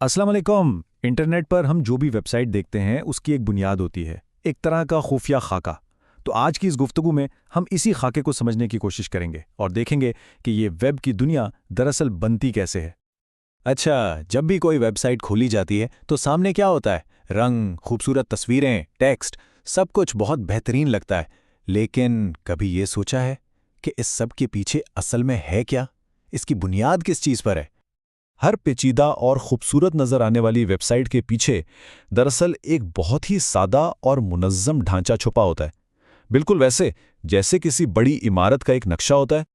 अस्सलाम वालेकुम। इंटरनेट पर हम जो भी वेबसाइट देखते हैं उसकी एक बुनियाद होती है, एक तरह का खुफिया खाका। तो आज की इस गुफ्तगू में हम इसी खाके को समझने की कोशिश करेंगे और देखेंगे कि ये वेब की दुनिया दरअसल बनती कैसे है। अच्छा, जब भी कोई वेबसाइट खोली जाती है तो सामने क्या होता है? रंग, खूबसूरत तस्वीरें, टेक्स्ट, सब कुछ बहुत बेहतरीन लगता है। लेकिन कभी ये सोचा है कि इस सब के पीछे असल में है क्या? इसकी बुनियाद किस चीज़ पर है? हर पेचीदा और खूबसूरत नजर आने वाली वेबसाइट के पीछे दरअसल एक बहुत ही सादा और मुनज़्ज़म ढांचा छुपा होता है, बिल्कुल वैसे जैसे किसी बड़ी इमारत का एक नक्शा होता है।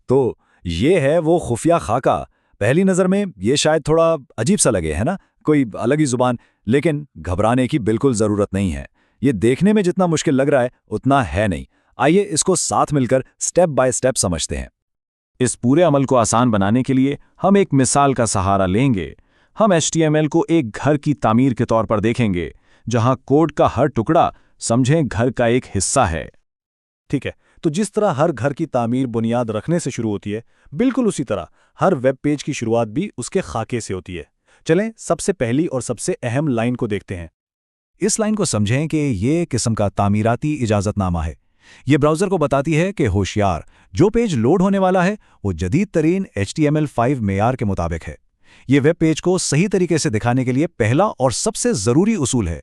तो ये है वो खुफिया खाका। पहली नज़र में ये शायद थोड़ा अजीब सा लगे, है ना, कोई अलग ही जुबान। लेकिन घबराने की बिल्कुल ज़रूरत नहीं है। ये देखने में जितना मुश्किल लग रहा है उतना है नहीं। आइए इसको साथ मिलकर स्टेप बाय स्टेप समझते हैं। इस पूरे अमल को आसान बनाने के लिए हम एक मिसाल का सहारा लेंगे। हम HTML को एक घर की तामीर के तौर पर देखेंगे, जहां कोड का हर टुकड़ा समझें घर का एक हिस्सा है। ठीक है, तो जिस तरह हर घर की तामीर बुनियाद रखने से शुरू होती है, बिल्कुल उसी तरह हर वेब पेज की शुरुआत भी उसके खाके से होती है। चलें सबसे पहली और सबसे अहम लाइन को देखते हैं। इस लाइन को समझें कि ये किस्म का तामीराती इजाज़तनामा है। ये ब्राउज़र को बताती है कि होशियार, जो पेज लोड होने वाला है वो जदीद तरीन HTML5 मेयार के मुताबिक है। ये वेब पेज को सही तरीके से दिखाने के लिए पहला और सबसे ज़रूरी उसूल है।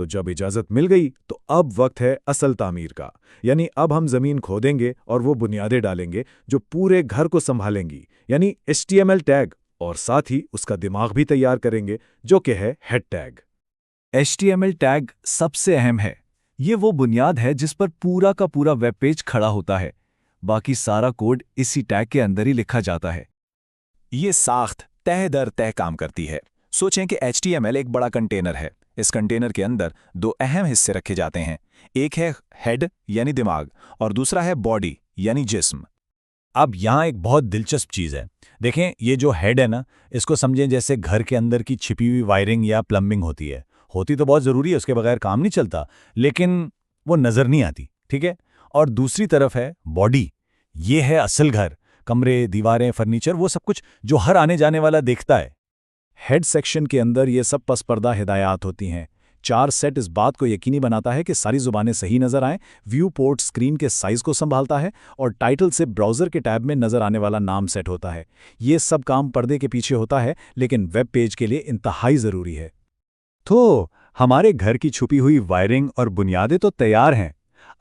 तो जब इजाज़त मिल गई तो अब वक्त है असल तामीर का, यानी अब हम ज़मीन खोदेंगे और वो बुनियादें डालेंगे जो पूरे घर को संभालेंगी, यानी HTML टैग, और साथ ही उसका दिमाग भी तैयार करेंगे जो कि है हेड टैग। HTML टैग सबसे अहम है। ये वो बुनियाद है जिस पर पूरा का पूरा वेब पेज खड़ा होता है। बाकी सारा कोड इसी टैग के अंदर ही लिखा जाता है। ये साख्त तह दर तह काम करती है। सोचें कि HTML एक बड़ा कंटेनर है। इस कंटेनर के अंदर दो अहम हिस्से रखे जाते हैं। एक है हेड यानी दिमाग और दूसरा है बॉडी यानी जिस्म। अब यहाँ एक बहुत दिलचस्प चीज़ है। देखें, ये जो हेड है ना, इसको समझें जैसे घर के अंदर की छिपी हुई वायरिंग या प्लम्बिंग होती है। होती तो बहुत ज़रूरी है, उसके बगैर काम नहीं चलता, लेकिन वो नज़र नहीं आती, ठीक है। और दूसरी तरफ है बॉडी। ये है असल घर, कमरे, दीवारें, फर्नीचर, वो सब कुछ जो हर आने जाने वाला देखता है। हेड सेक्शन के अंदर ये सब पसपर्दा हिदायत होती हैं। 4 सेट इस बात को यकीनी बनाता है कि सारी ज़ुबानें सही नज़र आएं, व्यू पोर्ट स्क्रीन के साइज़ को संभालता है और टाइटल से ब्राउज़र के टैब में नज़र आने वाला नाम सेट होता है। ये सब काम पर्दे के पीछे होता है, लेकिन वेब पेज के लिए इंतहाई ज़रूरी है। तो हमारे घर की छुपी हुई वायरिंग और बुनियादें तो तैयार हैं।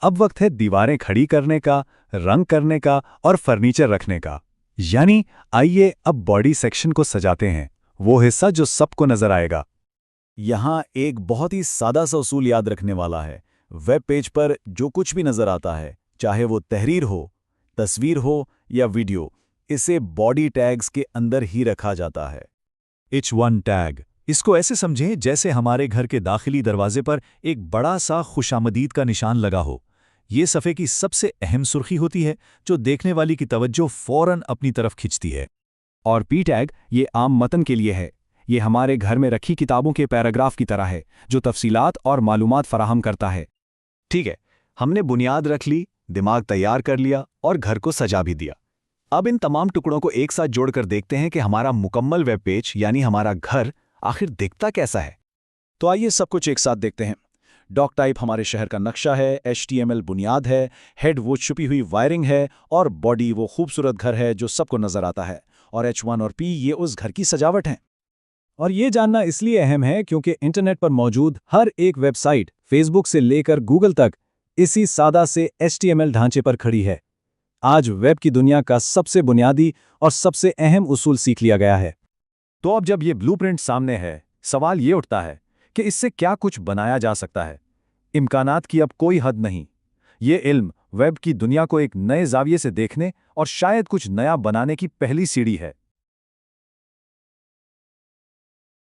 अब वक्त है दीवारें खड़ी करने का, रंग करने का और फर्नीचर रखने का। यानी आइए अब बॉडी सेक्शन को सजाते हैं, वो हिस्सा जो सबको नजर आएगा। यहाँ एक बहुत ही सादा सा उसूल याद रखने वाला है। वेब पेज पर जो कुछ भी नज़र आता है, चाहे वो तहरीर हो, तस्वीर हो या वीडियो, इसे बॉडी टैग्स के अंदर ही रखा जाता है। H1 टैग, इसको ऐसे समझें जैसे हमारे घर के दाखिली दरवाजे पर एक बड़ा सा खुशामदीद का निशान लगा हो। ये सफ़े की सबसे अहम सुर्खी होती है जो देखने वाली की तवज्जो फौरन अपनी तरफ खींचती है। और P टैग ये आम मतन के लिए है। ये हमारे घर में रखी किताबों के पैराग्राफ की तरह है जो तफसीलात और मालूमात फराहम करता है। ठीक है, हमने बुनियाद रख ली, दिमाग तैयार कर लिया और घर को सजा भी दिया। अब इन तमाम टुकड़ों को एक साथ जोड़कर देखते हैं कि हमारा मुकम्मल वेब पेज यानी हमारा घर आखिर दिखता कैसा है। तो आइए सब कुछ एक साथ देखते हैं। डॉक टाइप हमारे शहर का नक्शा है, HTML बुनियाद है, हेड वो छुपी हुई वायरिंग है और बॉडी वो खूबसूरत घर है जो सबको नजर आता है, और H1 और P ये उस घर की सजावट हैं। और ये जानना इसलिए अहम है क्योंकि इंटरनेट पर मौजूद हर एक वेबसाइट, फेसबुक से लेकर गूगल तक, इसी सादा से HTML ढांचे पर खड़ी है। आज वेब की दुनिया का सबसे बुनियादी और सबसे अहम उसूल सीख लिया गया है। तो अब जब ये ब्लूप्रिंट सामने है, सवाल ये उठता है कि इससे क्या कुछ बनाया जा सकता है। इम्कानात की अब कोई हद नहीं। ये इल्म वेब की दुनिया को एक नए जाविये से देखने और शायद कुछ नया बनाने की पहली सीढ़ी है।